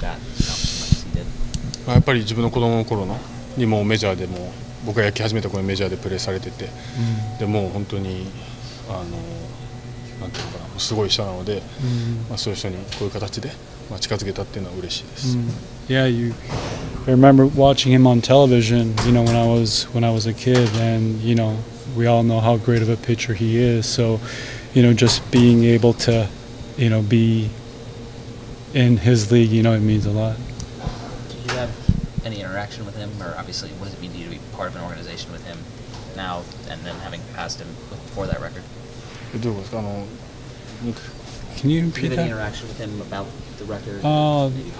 that accomplishment as he did? やっぱり自分の子供の頃のにもメジャーでも僕が野球始めた頃にメジャーでプレーされてて、でもう本当になんていうのかな、すごい人なので、そういう人にこういう形で近づけたっていうのは嬉しいです。Yeah, I remember watching him on television, when I was a kid, and we all know how great of a pitcher he is. So, just being able to, be in his league, it means a lot. Did you have any interaction with him, or obviously, what does it mean to you to be part of an organization with him now, and then having passed him before that record? どういうことですかCan you Did you repeat have any that? interaction with him about the record?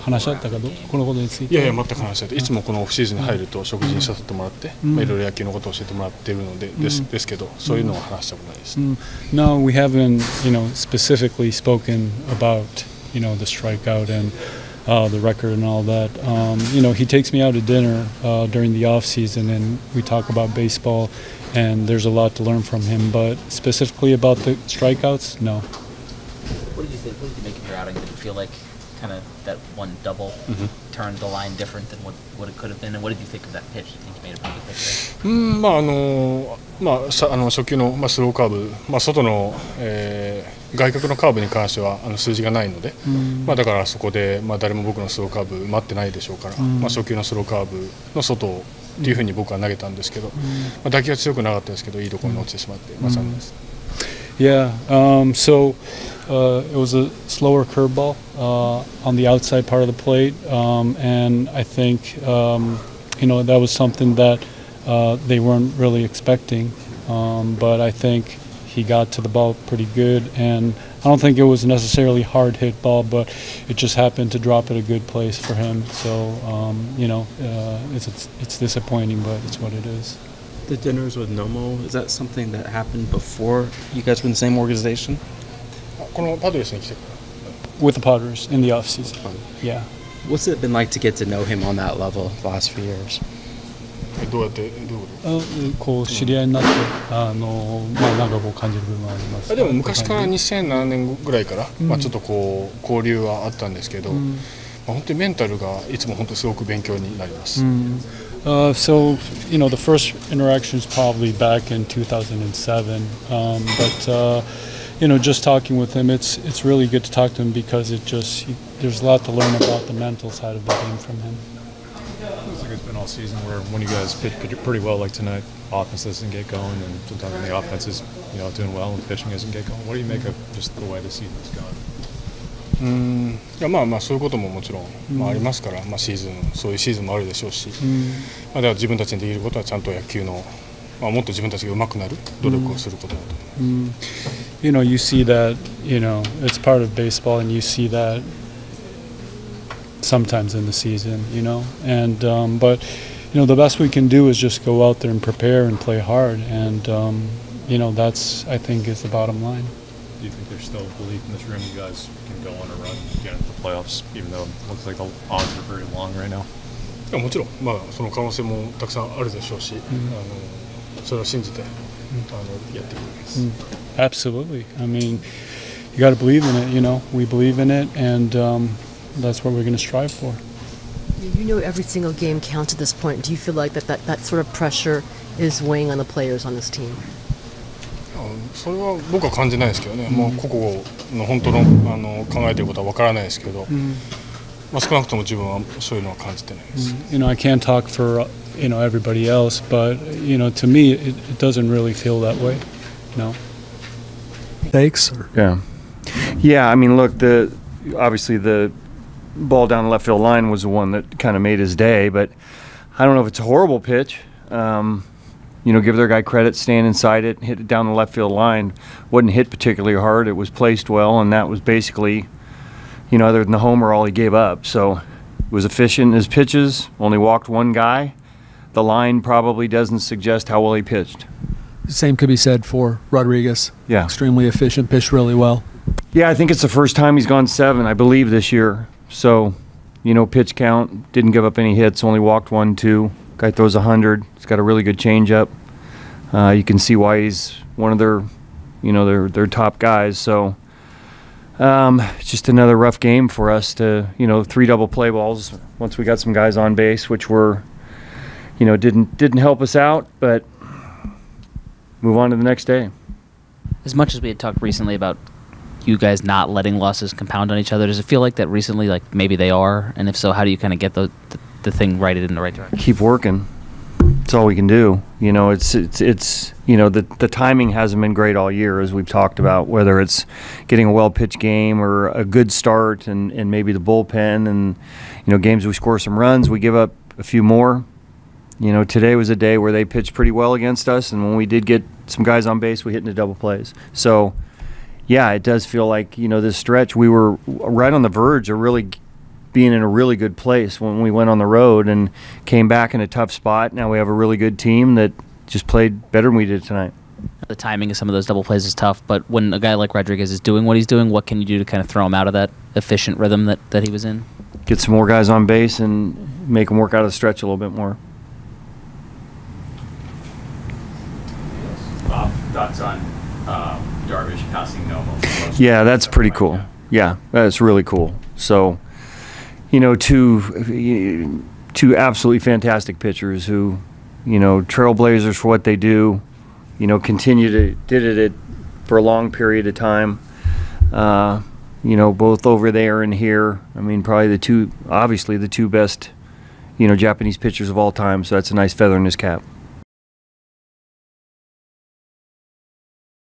話し合ったかこのことについて。いやいや全く話し合って、いつもこのオフシーズンに入ると食事に誘ってもらって、いろいろ野球のことを教えてもらっているのでですけど、そういうのは話したことないです。No, we haven't, specifically spoken about, the strikeout and the record and all that. He takes me out to dinner during the off season, and we talk about baseball, and there's a lot to learn from him. But specifically about the strikeouts, no. What did you think? What did you make of your outing? Did it feel like kind of that one double turned the line different than what it could have been? And what did you think of that pitch? Do you think you made a pretty good pitch there? 初球のスローカーブ、外の外角のカーブに関しては数字がないので、だからそこで誰も僕のスローカーブ待ってないでしょうから、初球のスローカーブの外っていうふうに僕は投げたんですけど、打球は強くなかったですけどいいところに落ちてしまって残念です。Yeah, so it was a slower curveball on the outside part of the plate, and I think that was something that they weren't really expecting, but I think he got to the ball pretty good, and I don't think it was necessarily hard hit ball, but it just happened to drop at a good place for him. So it's disappointing, but it's what it is. The dinners with Nomo, is that something that happened before you guys were in the same organization? このパドレスに来て With the Padres in the off season. Yeah. What's it been like to get to know him on that level the last few years? どういうこと知り合いになってなんかこう感じる部分はあります。でも昔から2007年ぐらいから、ちょっとこう交流はあったんですけど、本当にメンタルがいつも本当にすごく勉強になります。So, the first interaction is probably back in 2007, but just talking with him, it's really good to talk to him because there's a lot to learn about the mental side of the game from him. It looks like it's been all season where when you guys pitch pretty well like tonight, offense doesn't get going, and sometimes when the offense is doing well and pitching doesn't get going. What do you make of just the way the season's gone? いやそういうことももちろん、ありますから、シーズンそういうシーズンもあるでしょうし、だから自分たちにできることはちゃんと野球の、もっと自分たちが上手くなる努力をすることだと思います。You see that, it's part of baseball, and you see that sometimes in the season, and but the best we can do is just go out there and prepare and play hard, and that's, I think, is the bottom line. Do you think there's still belief in this room you guys can go on a run, get into the playoffs, even though it looks like the odds are very long right now? いやもちろん、その可能性もたくさんあるでしょうし、それを信じてやっていきます。Absolutely. I mean, you got to believe in it. We believe in it, and that's what we're going to strive for. Every single game counts at this point. Do you feel like that sort of pressure is weighing on the players on this team? それは僕は感じないですけどね、個々の本当の考えていることは分からないですけど、少なくとも自分はそういうのは感じてないです。I can't talk for everybody else, but to me it doesn't really feel that way. No. Thanks. Yeah. I mean, look, obviously the ball down the left field line was the one that kind of made his day, but I don't know if it's a horrible pitch. Give their guy credit, stand inside it, hit it down the left field line. Wasn't hit particularly hard. It was placed well, and that was basically, other than the homer, all he gave up. So it was efficient in his pitches, only walked one guy. The line probably doesn't suggest how well he pitched. Same could be said for Rodriguez. Yeah. Extremely efficient, pitched really well. Yeah, I think it's the first time he's gone 7, I believe, this year. So, pitch count, didn't give up any hits, only walked 1, 2. Guy throws 100. He's got a really good changeup. You can see why he's one of their top guys. So, Just another rough game for us to, 3 double play balls once we got some guys on base, which were, didn't help us out, but move on to the next day. As much as we had talked recently about you guys not letting losses compound on each other, does it feel like that recently, like maybe they are? And if so, how do you kind of get the thing righted in the right direction? Keep working. That's all we can do. The timing hasn't been great all year, as we've talked about, whether it's getting a well-pitched game or a good start and maybe the bullpen and, games we score some runs, we give up a few more. Today was a day where they pitched pretty well against us, and when we did get some guys on base, we hit into double plays. So, yeah, it does feel like, this stretch, we were right on the verge of really being in a really good place when we went on the road and came back in a tough spot. Now we have a really good team that just played better than we did tonight. The timing of some of those double plays is tough, but when a guy like Rodriguez is doing what he's doing, what can you do to kind of throw him out of that efficient rhythm that he was in? Get some more guys on base and make them work out of the stretch a little bit more. Bob, thoughts on Darvish passing Nomo? Yeah, that's pretty cool. Yeah, that's really cool. So, two absolutely fantastic pitchers who, trailblazers for what they do, did it for a long period of time. Both over there and here. I mean, probably the two best, Japanese pitchers of all time. So that's a nice feather in his cap.